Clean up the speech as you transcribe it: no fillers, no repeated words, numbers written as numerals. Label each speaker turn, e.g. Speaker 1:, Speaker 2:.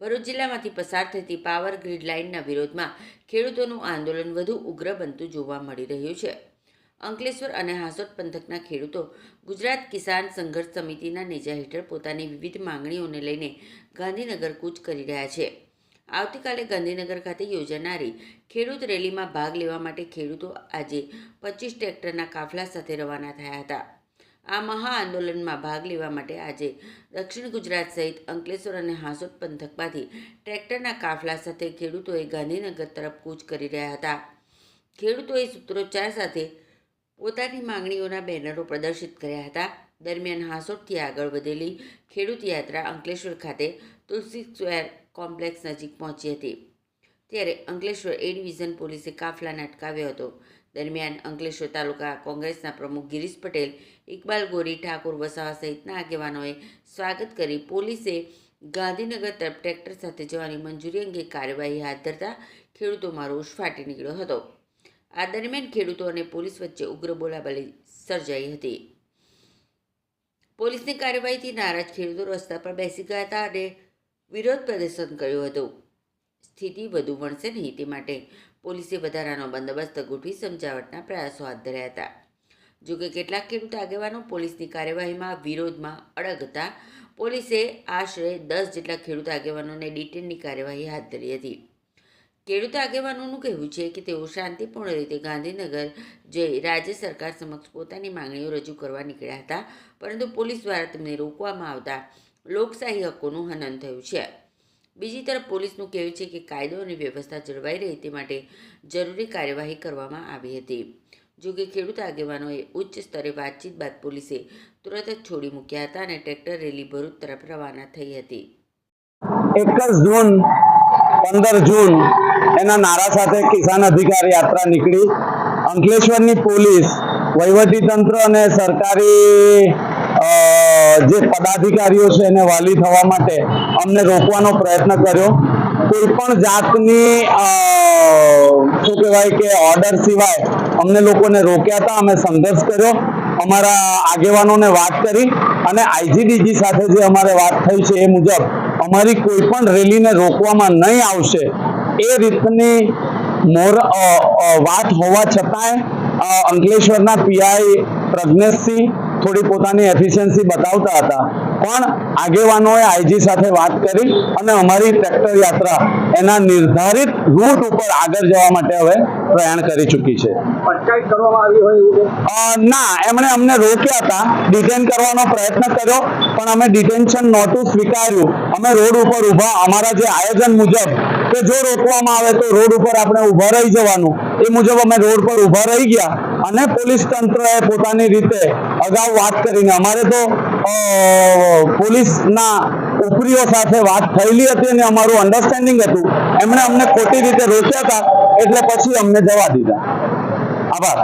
Speaker 1: ભરૂચ જિલ્લામાંથી પસાર થતી પાવર ગ્રીડ લાઇનના વિરોધમાં ખેડૂતોનું આંદોલન વધુ ઉગ્ર બનતું જોવા મળી રહ્યું છે. અંકલેશ્વર અને હાસોટ પંથકના ખેડૂતો ગુજરાત કિસાન સંઘર્ષ સમિતિના નેજા હેઠળ પોતાની વિવિધ માંગણીઓને લઈને ગાંધીનગર કૂચ કરી રહ્યા છે. આવતીકાલે ગાંધીનગર ખાતે યોજાનારી ખેડૂત રેલીમાં ભાગ લેવા માટે ખેડૂતો આજે 25 ટ્રેક્ટરના કાફલા સાથે રવાના થયા હતા. આ મહા આંદોલનમાં ભાગ લેવા માટે આજે દક્ષિણ ગુજરાત સહિત અંકલેશ્વર અને હાસોટ પંથકમાંથી ટ્રેક્ટરના કાફલા સાથે ખેડૂતોએ ગાંધીનગર તરફ કૂચ કરી રહ્યા હતા. ખેડૂતોએ સૂત્રોચ્ચાર સાથે પોતાની માંગણીઓના બેનરો પ્રદર્શિત કર્યા હતા. દરમિયાન હાસોટથી આગળ વધેલી ખેડૂત યાત્રા અંકલેશ્વર ખાતે તુલસી સ્ક્વેર કોમ્પ્લેક્સ નજીક પહોંચી હતી. ત્યારે અંકલેશ્વર એ ડિવિઝન પોલીસે કાફલાને અટકાવ્યો હતો. દરમિયાન અંકલેશ્વર તાલુકા કોંગ્રેસના પ્રમુખ ગિરીશ પટેલ, ઇકબાલ ગોરી, ઠાકોર વસાવા સહિતના આગેવાનોએ સ્વાગત કરી પોલીસે ગાંધીનગર તરફ ટ્રેક્ટર સાથે જવાની મંજૂરી અંગે કાર્યવાહી હાથ ધરતા ખેડૂતોમાં રોષ ફાટી નીકળ્યો હતો. આ દરમિયાન ખેડૂતો અને પોલીસ વચ્ચે ઉગ્ર બોલાબાલી સર્જાઈ હતી. પોલીસની કાર્યવાહીથી નારાજ ખેડૂતો રસ્તા પર બેસી ગયા હતા અને વિરોધ પ્રદર્શન કર્યું હતું. સ્થિતિ વધુ વણસે નહીં તે માટે પોલીસે વધારાનો બંદોબસ્ત ગોઠવી સમજાવટના પ્રયાસો હાથ ધર્યા હતા. જોકે કેટલાક ખેડૂત આગેવાનો પોલીસની કાર્યવાહીમાં વિરોધમાં અડગ હતા. પોલીસે આશરે 10 જેટલા ખેડૂત આગેવાનોને ડિટેનની કાર્યવાહી હાથ ધરી હતી. ખેડૂત આગેવાનોનું કહેવું છે કે તેઓ શાંતિપૂર્ણ રીતે ગાંધીનગર જઈ રાજ્ય સરકાર સમક્ષ પોતાની માંગણીઓ રજૂ કરવા નીકળ્યા હતા, પરંતુ પોલીસ દ્વારા તેમને રોકવામાં આવતા લોકશાહી હકોનું હનન થયું છે. બીજી તરફ પોલીસનું કહેવું છે કે કાયદો અને વ્યવસ્થા જળવાઈ રહે તે માટે જરૂરી કાર્યવાહી કરવામાં આવી હતી. જોકે ખેડૂત આગેવાનોએ ઉચ્ચ સ્તરે વાતચીત બાદ પોલીસે તુરંત જ છોડી મૂક્યા હતા અને ટ્રેક્ટર રેલી ભરૂચ તરફ રવાના થઈ હતી.
Speaker 2: 21 જૂન 15 જૂન એના નારા સાથે કિસાન અધિકાર યાત્રા નીકળી. અંકલેશ્વરની પોલીસ, વહીવટીતંત્ર અને સરકારી જે પદાધિકારીઓ છે એને વાલી થવા માટે અમને રોકવાનો પ્રયત્ન કર્યો. કોઈ પણ જાતની શું કહેવાય કે ઓર્ડર સિવાય અમને લોકોને રોક્યા હતા. અમે સંઘર્ષ કર્યો, અમારા આગેવાનોને વાત કરી અને આઈજીડીજી સાથે જે અમારે વાત થઈ છે એ મુજબ અમારી કોઈ પણ રેલીને રોકવામાં નહીં આવશે એ રીતની વાત હોવા છતાંય અંકલેશ્વરના પીઆઈ પ્રજ્ઞેશસિંહ થોડી પોતાની એફિશિયન્સી બતાવતા હતા, પણ આગેવાનોએ આઈજી સાથે વાત કરી અને અમારી ટ્રેક્ટર યાત્રા એના નિર્ધારિત રૂટ ઉપર આગળ જવા માટે હવે પ્રયાણ કરી ચૂકી છે.
Speaker 3: અટકાયત કરવામાં આવી હોય
Speaker 2: ના, એમણે અમને રોક્યા હતા, ડિટેન કરવાનો પ્રયત્ન કર્યો, પણ અમે ડિટેન્શન નહોતું સ્વીકાર્યું. અમે રોડ ઉપર ઊભા, અમારા જે આયોજન મુજબ કે જો રોકવામાં આવે તો રોડ ઉપર આપણે ઊભા રહી જવાનું, એ મુજબ અમે રોડ પર ઊભા રહી ગયા અને પોલીસ તંત્રએ પોતાની રીતે અગાઉ વાત કરીને, અમારે તો પોલીસના ઉપરીઓ સાથે વાત થયેલી હતી અને અમારું અન્ડરસ્ટેન્ડિંગ હતું. એમણે અમને ખોટી રીતે રોક્યા હતા એટલે પછી અમને જવા દીધા. આભાર.